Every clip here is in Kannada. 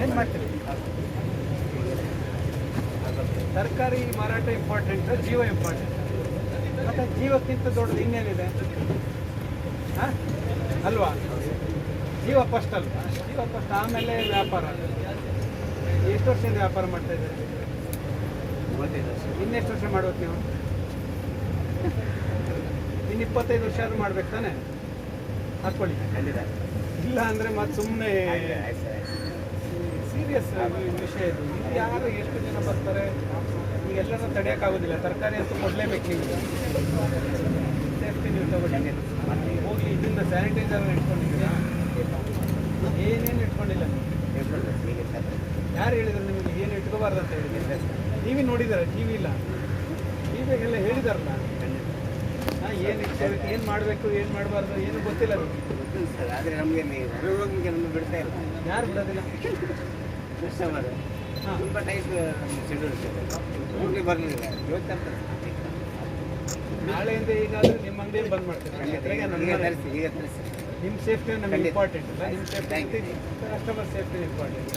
ಏನು ಮಾಡ್ತೀರಿ? ತರಕಾರಿ ಮಾರಾಟ ಇಂಪಾರ್ಟೆಂಟ್, ಜೀವ ಇಂಪಾರ್ಟೆಂಟ್. ಮತ್ತು ಜೀವಕ್ಕಿಂತ ದೊಡ್ಡದು ಇನ್ನೇನಿದೆ ಹಾಂ ಅಲ್ವಾ? ಜೀವ ಫಸ್ಟ್ ಅಲ್ವಾ? ಜೀವ ಫಸ್ಟ್, ಆಮೇಲೆ ವ್ಯಾಪಾರ. ಎಷ್ಟು ವರ್ಷದಿಂದ ವ್ಯಾಪಾರ ಮಾಡ್ತಾ ಇದ್ದೀರಿ? ಇನ್ನೆಷ್ಟು ವರ್ಷ ಮಾಡ್ಬೇಕು ನೀವು? ಇನ್ನು 25 ವರ್ಷ ಆದ್ರೂ ಮಾಡ್ಬೇಕು ತಾನೆ? ಹಾಕ್ಕೊಳ್ಳಿ. ಇಲ್ಲ ಅಂದರೆ ಮತ್ತೆ ಸುಮ್ಮನೆ ಸೀರಿಯಸ್ ವಿಷಯ ಇದು. ಯಾರು ಎಷ್ಟು ಜನ ಬರ್ತಾರೆ, ಈಗೆಲ್ಲರೂ ತಡೆಯೋಕ್ಕಾಗೋದಿಲ್ಲ. ತರಕಾರಿ ಅಂತೂ ಕೊಡಲೇಬೇಕು. ನೀವು ಸೇಫ್ಟಿ ನೀವು ತಗೊಳ್ಳಿ. ಹೋಗಿ ಇದರಿಂದ ಸ್ಯಾನಿಟೈಸರ್ ಇಟ್ಕೊಂಡಿದ್ದೀರಾ? ಏನೇನು ಇಟ್ಕೊಂಡಿಲ್ಲ. ಯಾರು ಹೇಳಿದ್ರು ನಿಮಗೆ ಏನು ಇಟ್ಕೋಬಾರ್ದು ಅಂತ ಹೇಳಿದ್ರೆ? ಟಿವಿ ನೋಡಿದಾರೆ? ಟಿವಿ ಇಲ್ಲ, ಟಿವಿಗೆಲ್ಲ ಹೇಳಿದಾರಲ್ಲ ಏನು ಇಟ್ಕೋಬೇಕು, ಏನು ಮಾಡಬೇಕು, ಏನು ಮಾಡಬಾರ್ದು, ಏನು ಗೊತ್ತಿಲ್ಲ ಸರ್. ಆದರೆ ನಮಗೆ ನಮಗೆ ಬಿಡ್ತಾ ಇಲ್ಲ. ಯಾರು ಬಿಡೋದಿಲ್ಲ? ಕಸ್ಟಮರ್ ತುಂಬ ಟೈಪ್ ಶೆಡ್ಯೂಲ್ ಹೋಗಿ ಬರಲಿಲ್ಲ. ಇವತ್ತು ನಾಳೆಯಿಂದ ಈಗಾದರೂ ನಿಮ್ಮ ಅಂಗಡಿಯಲ್ಲಿ ಬಂದ್ ಮಾಡ್ತೀವಿ. ಈಗ ತರಿಸಿ. ನಿಮ್ಮ ಸೇಫ್ಟಿ ನಮಗೆ ಇಂಪಾರ್ಟೆಂಟ್ ಅಲ್ಲ? ನಿಮ್ಮ ಸೇಫ್ಟಿ, ಕಸ್ಟಮರ್ ಸೇಫ್ಟಿ ಇಂಪಾರ್ಟೆಂಟ್.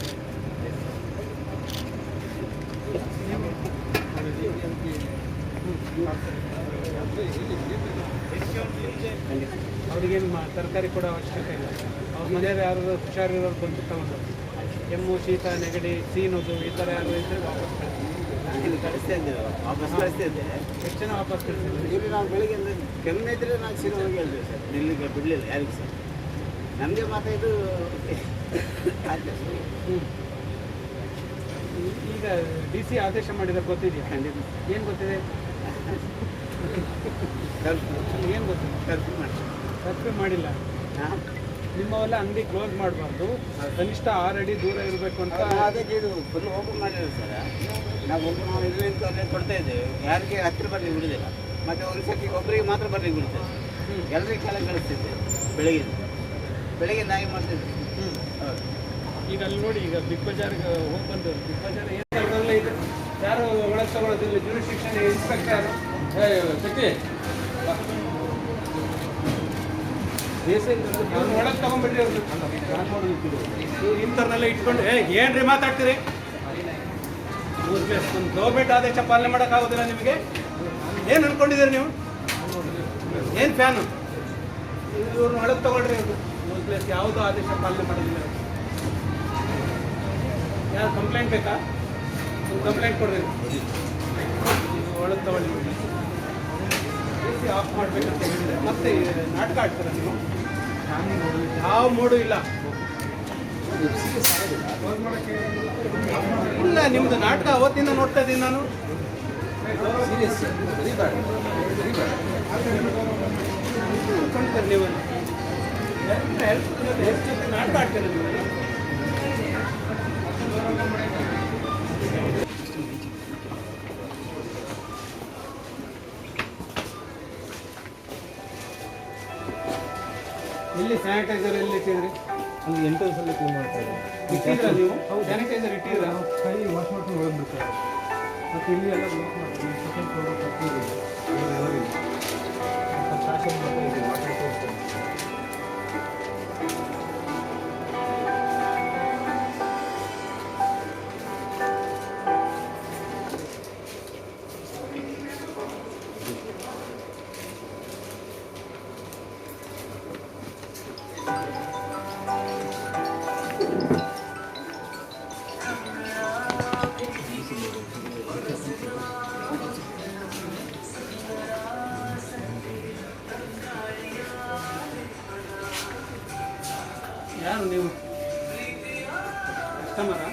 ಅವ್ರಿಗೇನು ತರಕಾರಿ ಕೊಡೋ ಅವಶ್ಯಕತೆ ಇಲ್ಲ. ಅವ್ರ ಮನೆಯವ್ರು ಯಾರು ಹುಷಾರಿರೋರು ಬಂದು ತಗೊಂಡು ಕೆಮ್ಮು, ಶೀತ, ನೆಗಡಿ, ಸೀನೋದು ಈ ಥರ ಯಾರು ಇದ್ದರೆ ವಾಪಸ್ ಕಳಿಸ್ತಾ ಇದ್ದೇವೆ. ವಾಪಸ್ ಕಳಿಸ್ತಾ ಇದ್ದೇವೆ. ಎಷ್ಟು ಜನ ವಾಪಸ್ ಕಳಿಸ್ತೀವಿ? ಇಲ್ಲಿ ನಾವು ಬೆಳಿಗ್ಗೆ ಕೆಮ್ಮು ಇದ್ದರೆ ನಾವು ಸೀರೆ ಹೋಗಿ ಹೇಳಿದ್ವಿ ಸರ್. ನಿಲ್ಲಿಗೆ ಬಿಡಲಿಲ್ಲ ಯಾರಿಗೂ ಸರ್. ನಮಗೆ ಮಾತ್ರ ಇದು ಈಗ DC ಆದೇಶ ಮಾಡಿದ್ರೆ ಗೊತ್ತಿದೆಯಾ? ಖಂಡಿತ. ಏನು ಗೊತ್ತಿದೆ? ಏನು ಗೊತ್ತಿದೆ? ಸಬ್ಸ್ಕ್ರೈಬ್ ಮಾಡಿಲ್ಲ. ನಿಮ್ಮವೆಲ್ಲ ಅಂಗಡಿ ಕ್ಲೋಸ್ ಮಾಡಬಾರ್ದು, ಕನಿಷ್ಠ 6 ಅಡಿ ದೂರ ಇರಬೇಕು ಅಂತ. ಅದಕ್ಕೆ ಇದು ಫುಲ್ ಓಪನ್ ಮಾಡಿಲ್ಲ ಸರ್. ನಾವು ಇದು ಕೊಡ್ತಾ ಇದ್ದೇವೆ. ಯಾರಿಗೆ ಹತ್ತಿರ ಬರಲಿಕ್ಕೆ ಬಿಡೋದಿಲ್ಲ. ಮತ್ತು ಒಂದು ಸತಿ ಒಬ್ಬರಿಗೆ ಮಾತ್ರ ಬರಲಿಕ್ಕೆ ಬಿಡ್ತೇವೆ. ಎಲ್ಲರಿಗೆ ಕೆಳಗೆ ಕಳಿಸ್ತಿದ್ದೇವೆ. ಬೆಳಗ್ಗೆ ನಾಯಿ ಮಾಡ್ತಿದ್ದೇವೆ. ಹೌದು. ಈಗ ಅಲ್ಲಿ ನೋಡಿ, ಈಗ ಬಿಗ್ ಬಜಾರ್ಗೆ ಹೋಗಿ ಬಂದು ಬಿಗ್ ಬಜಾರ್ ಏನು ಇದೆ, ಯಾರು ಒಳಗೆ ತಗೊಳ್ಳೋದಿಲ್ಲ. ಜ್ಯೂರಿಸ್ಡಿಕ್ಷನ್ ಇನ್ಸ್ಪೆಕ್ಟರ್ ಒಳಗೆ ತಗೊಂಡ್ಬಿಟ್ರಿ. ಅವ್ರು ಇಂಥವ್ರನ್ನೆಲ್ಲ ಇಟ್ಕೊಂಡು ಏನ್ರಿ ಮಾತಾಡ್ತೀರಿ? ಒಂದು ಗೌರ್ಮೆಂಟ್ ಆದೇಶ ಪಾಲನೆ ಮಾಡೋಕ್ಕಾಗೋದಿಲ್ಲ ನಿಮಗೆ? ಏನು ಅನ್ಕೊಂಡಿದ್ದೀರಿ ನೀವು? ಏನು ಫ್ಯಾನು? ಇವ್ರನ್ನ ಒಳಗೆ ತಗೊಳ್ರಿ. ನ್ಯೂಸ್ ಪ್ಲೇಸ್ ಯಾವುದೋ ಆದೇಶ ಪಾಲನೆ ಮಾಡೋದಿಲ್ಲ. ಯಾರು ಕಂಪ್ಲೇಂಟ್ ಬೇಕಾ? ಕಂಪ್ಲೇಂಟ್ ಕೊಡ್ರಿ. ಒಳಗೆ ತಗೊಳ್ಳಿ. AC ಆಫ್ ಮಾಡಬೇಕಂತ ಹೇಳಿದ್ರೆ ಮತ್ತೆ ನಾಟಕ ಆಡ್ತೀರ ನೀವು? ಯಾವ ಮೂಡು ಇಲ್ಲ. ಇಲ್ಲ, ನಿಮ್ದು ನಾಟಕ ಅವತ್ತಿಂದ ನೋಡ್ತಾ ಇದ್ದೀನಿ ನಾನು. ನೀವು ನಾಟಕ ಆಡ್ತೀರ ನೀವು. ಎಲ್ಲಿ ಸ್ಯಾನಿಟೈಸರ್ ಎಲ್ಲಿ ಇಟ್ಟಿದ್ರಿ? ಅಲ್ಲಿ ಎಂಟ್ರೆನ್ಸ್ ಅಲ್ಲಿ ಕ್ಲೀನ್ ಮಾಡ್ತಾ ಇದ್ದೀವಿ. ಇಟ್ಟಿದ್ರಾ ನೀವು? ಸ್ಯಾನಿಟೈಸರ್ ಇಟ್ಟಿದ್ರಾ? ಕೈ ವಾಶ್ ಮಾಡ್ಕೊಂಡು ಹೋಗ್ಬಿಡ್ತಾರೆ. ಮತ್ತು ಇಲ್ಲಿ ಎಲ್ಲ ವಾಶ್ ಮಾಡ್ತೀವಿ. ಸೆಕೆಂಡ್ ಫ್ಲೋರ್ ಫ್ಯಾಕ್ಟ್ರಿ ಫ್ಯಾಷನ್ ಮಾಡ್ತಾ ಇದ್ದೀವಿ. ಮಾತಾಡ್ತಾ ಇರ್ತೀವಿ. ಯಾರು ನೀವು? ಕಸ್ಟಮರಾ?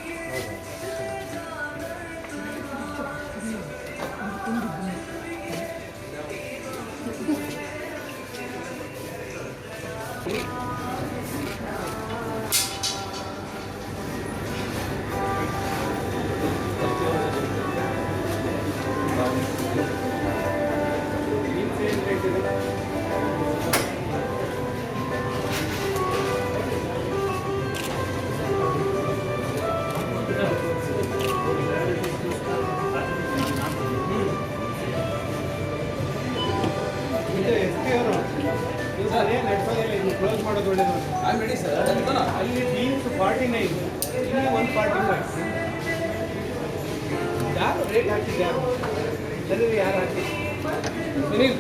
ಕ್ಲೋಸ್ ಮಾಡೋದು ಒಳ್ಳೇದು. ಅಲ್ಲಿ ಟೀಮ್ಸ್ 49 ಇಲ್ಲಿ 145. ಯಾರು ರೇಟ್ ಹಾಕಿದ್ದು ಯಾರು ಸರಿ ಯಾರು ಹಾಕಿ Sunil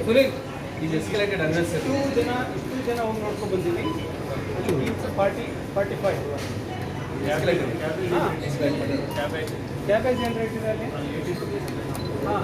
Sunil is escalated unnecessary. ಇಷ್ಟು ಜನ ಹೋಗಿ ನೋಡ್ಕೊಂಡು ಬಂದೀವಿ. ಅಲ್ಲಿ 45. ಕ್ಯಾಬೇಜ್ ಏನು ರೇಟ್ ಇದೆ ಅಲ್ಲಿ? ಹಾಂ